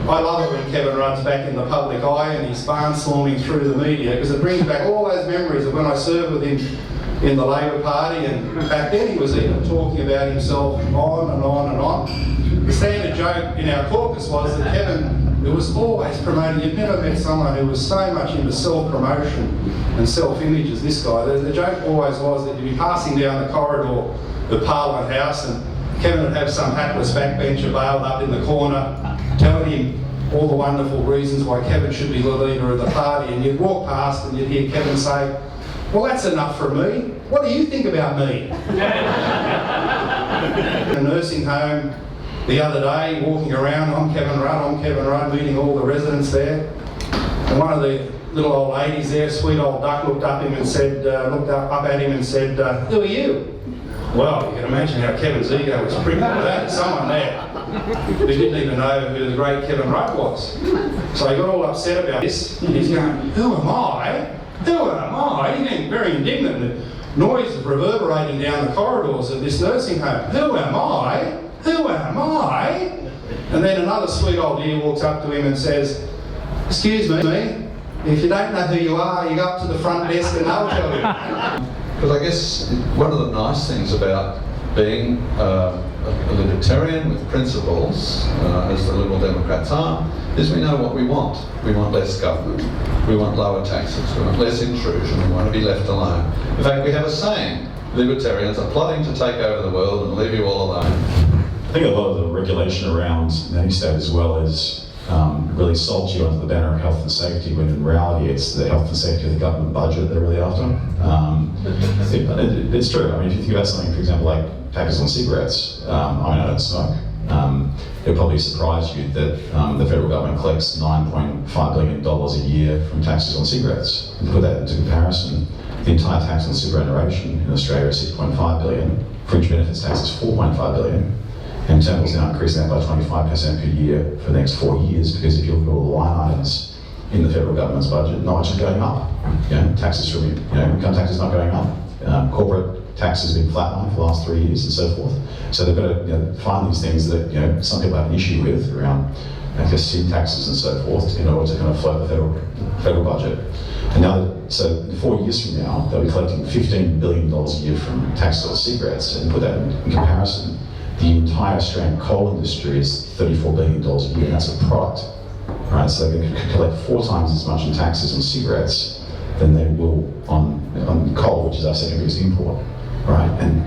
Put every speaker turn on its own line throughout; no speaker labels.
I love it when Kevin Rudd's back in the public eye and he's barnstorming through the media, because it brings back all those memories of when I served with him in the Labor Party, and back then he was even talking about himself on and on and on. The standard joke in our caucus was that Kevin, who was always promoting, you've never met someone who was so much into self-promotion and self-image as this guy. The joke always was that you'd be passing down the corridor of Parliament House and Kevin would have some hapless backbencher bailed up in the corner, telling him all the wonderful reasons why Kevin should be the leader of the party, and you'd walk past and you'd hear Kevin say, "Well, that's enough from me. What do you think about me?" In a nursing home the other day, walking around, I'm Kevin Rudd, meeting all the residents there, and one of the little old ladies there, sweet old duck, looked up at him and said, "Who are you?" Well, you can imagine how Kevin's ego was pricked by that. Someone there who didn't even know who the great Kevin Rudd was. So he got all upset about this, and he's going, "Who am I? Who am I?" He's getting very indignant. The noise is reverberating down the corridors of this nursing home. "Who am I? Who am I?" And then another sweet old dear walks up to him and says, "Excuse me, if you don't know who you are, you go up to the front desk and they'll tell you."
Because I guess one of the nice things about being a libertarian with principles, as the Liberal Democrats are, is we know what we want. We want less government, we want lower taxes, we want less intrusion, we want to be left alone. In fact, we have a saying, libertarians are plotting to take over the world and leave you all alone.
I think a lot of the regulation around Nanny State as well is really sold you under the banner of health and safety, when in reality it's the health and safety of the government budget they're really after. It's true. I mean, if you think about something, for example, like taxes on cigarettes, I don't smoke. It'll probably surprise you that the federal government collects $9.5 billion a year from taxes on cigarettes. And to put that into comparison, the entire tax on superannuation in Australia is $6.5 billion. Fringe benefits tax is $4.5 billion. And Temple's now increasing that by 25% per year for the next 4 years, because if you look at all the line items in the federal government's budget, not much is going up. Taxes from income tax is not going up. Corporate tax has been flatlined for the last 3 years and so forth. So they've got to find these things that some people have an issue with around, I guess, sin taxes and so forth, in order to kind of float the federal budget. And now, so 4 years from now, they'll be collecting $15 billion a year from taxes on cigarettes, and put that in comparison. The entire Australian coal industry is $34 billion a year, and that's a product, right? So they're going to collect 4 times as much in taxes on cigarettes than they will on coal, which is our second biggest import, right? And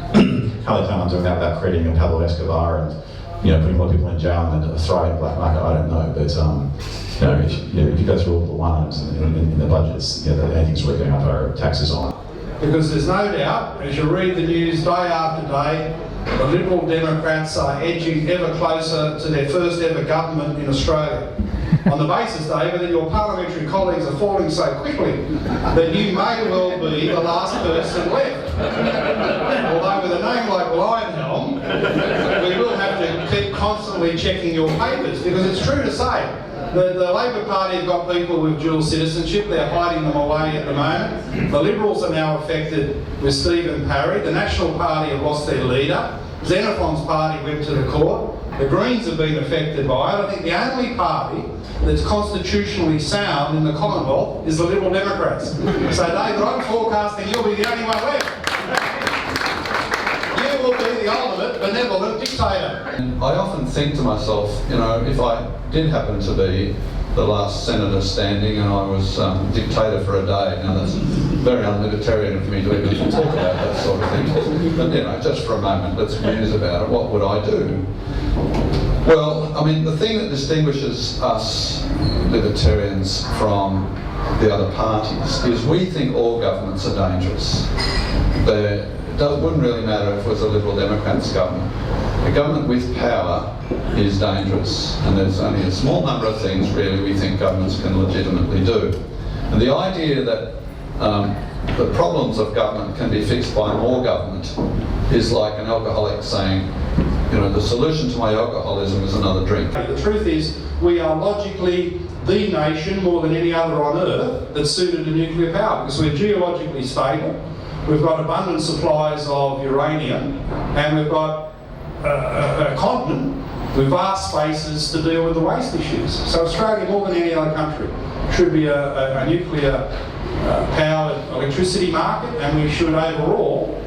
how they plan on doing that without creating a Pablo Escobar and putting a lot of people in jail and a thriving black market, I don't know. But if you go through all the line items in the budgets, the only things we're going up are taxes on.
Because there's no doubt, as you read the news day after day, the Liberal Democrats are edging ever closer to their first ever government in Australia. On the basis, David, that your parliamentary colleagues are falling so quickly that you may well be the last person left. Although with a name like Leyonhjelm, we will have to keep constantly checking your papers, because it's true to say the Labor Party have got people with dual citizenship. They're hiding them away at the moment. The Liberals are now affected with Stephen Barrie. The National Party have lost their leader. Xenophon's party went to the court. The Greens have been affected by it. I think the only party that's constitutionally sound in the Commonwealth is the Liberal Democrats. So David, I'm forecasting you'll be the only one left. You will be the ultimate benevolent dictator.
And I often think to myself, if I did happen to be the last senator standing and I was dictator for a day, now that's very un-libertarian for me to even talk about that sort of thing, but just for a moment, let's muse about it. What would I do? Well, I mean, the thing that distinguishes us libertarians from the other parties is we think all governments are dangerous. It wouldn't really matter if it was a Liberal Democrats government. A government with power is dangerous, and there's only a small number of things really we think governments can legitimately do. And the idea that the problems of government can be fixed by more government is like an alcoholic saying, you know, the solution to my alcoholism is another drink.
The truth is, we are logically the nation, more than any other on earth, that's suited to nuclear power, because we're geologically stable, we've got abundant supplies of uranium, and we've got a continent with vast spaces to deal with the waste issues. So Australia, more than any other country, should be a nuclear powered electricity market, and we should overall,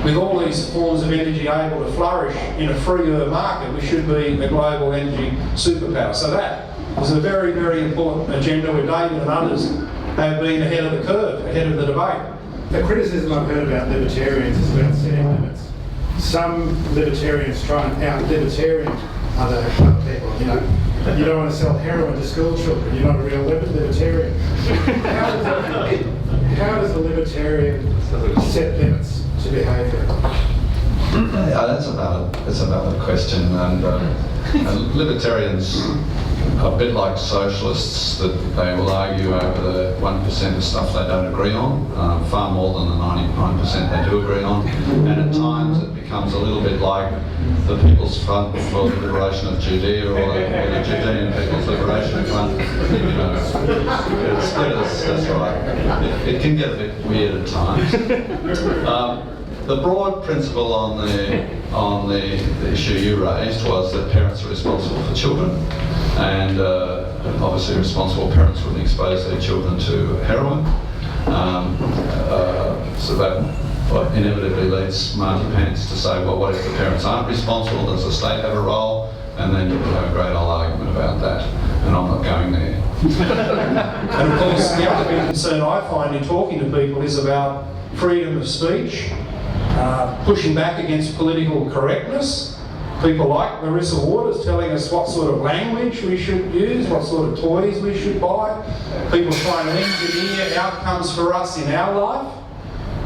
with all these forms of energy able to flourish in a freer market, we should be a global energy superpower. So that is a very, very important agenda where David and others have been ahead of the curve, ahead of the debate.
The criticism I've heard about libertarians is about setting limits. Some libertarians try and out-libertarian other people, you know. You don't want to sell heroin to school children, you're not a real libertarian. How does a libertarian set limits to behaviour?
Yeah, that's a valid question, and libertarians are a bit like socialists, that they will argue over the 1% of stuff they don't agree on, far more than the 99% they do agree on, and at times it becomes a little bit like the People's Front for the Liberation of Judea, or the Judean People's Liberation Front. You know, that's right. It can get a bit weird at times. The broad principle on the issue you raised was that parents are responsible for children, and obviously responsible parents wouldn't expose their children to heroin. So that inevitably leads Marty Pence to say, well, what if the parents aren't responsible? Does the state have a role? And then you have a great old argument about that, and I'm not going there.
And of course, the other big concern I find in talking to people is about freedom of speech, pushing back against political correctness. People like Marissa Waters telling us what sort of language we should use, what sort of toys we should buy. People trying to engineer outcomes for us in our life,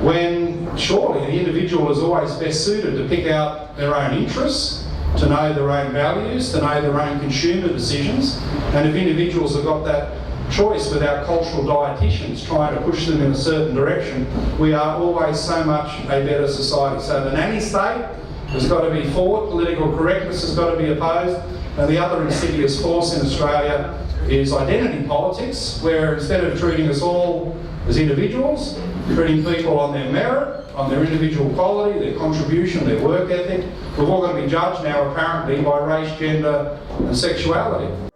when surely the individual is always best suited to pick out their own interests, to know their own values, to know their own consumer decisions. And if individuals have got that choice without cultural dietitians trying to push them in a certain direction, we are always so much a better society. So the nanny state has got to be fought, political correctness has got to be opposed, and the other insidious force in Australia is identity politics, where instead of treating us all as individuals, treating people on their merit, on their individual quality, their contribution, their work ethic, we've all got to be judged now apparently by race, gender and sexuality.